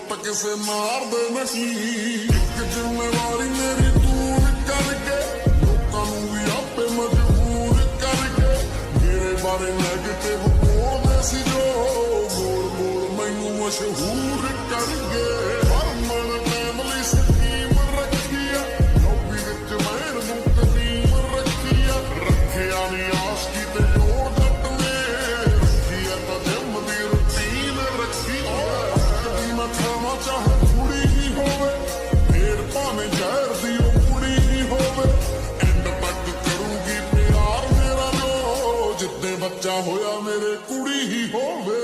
ਲੁੱਟ ਕਿਸੇ ਮਾਰਦੇ ਨਹੀਂ। ਇੱਕ ਜ਼ਿੰਮੇਵਾਰੀ ਮੇਰੀ ਦੂਰ ਕਰਕੇ ਲੋਕਾਂ ਨੂੰ ਵੀ ਆਪੇ ਮਜਬੂਰ ਕਰਕੇ ਮੇਰੇ ਬਾਰੇ ਨੈਗੇਟਿਵ ਬੋਲਦੇ ਸੀ ਜੋ ਮੋੜ ਮੋੜ ਮੈਨੂੰ ਮਸ਼ਹੂਰ ਕਰਕੇ। ਹਰਮਨ ਫੈਮਲੀ ਸਕੀਮ ਰੱਖੀ ਆ ਲੋਬੀ ਵਿੱਚ ਮੈਨ ਨੂੰ ਕਦੀਮ ਰੱਖੀ ਆ। ਰੱਖਿਆ ਨੀ ਆਸ਼ਕੀ ਤੇ ਜੋੜ ਜੱਟ ਨੇ ਰੱਖੀ ਆ ਤਾਂ ਜਿੰਮ ਦੀ ਰੁਟੀਨ ਰੱਖੀ ਆ। ਕਦੀ ਮੈਂ ਖਾਵਾਂ ਚਾਹੇ ਕੁੜੀ ਹੀ ਹੋਵੇ ਫੇਰ ਭਾਵੇਂ ਜ਼ਹਿਰ ਦੀ ਉਹ ਕੁੜੀ ਹੀ ਹੋਵੇ। ਐਂਡ ਤੱਕ ਕਰੂਗੀ ਪਿਆਰ ਮੇਰਾ ਜੋ ਜਿੱਦੇ ਬੱਚਾ ਹੋਇਆ ਮੇਰੇ ਕੁੜੀ ਹੀ ਹੋਵੇ।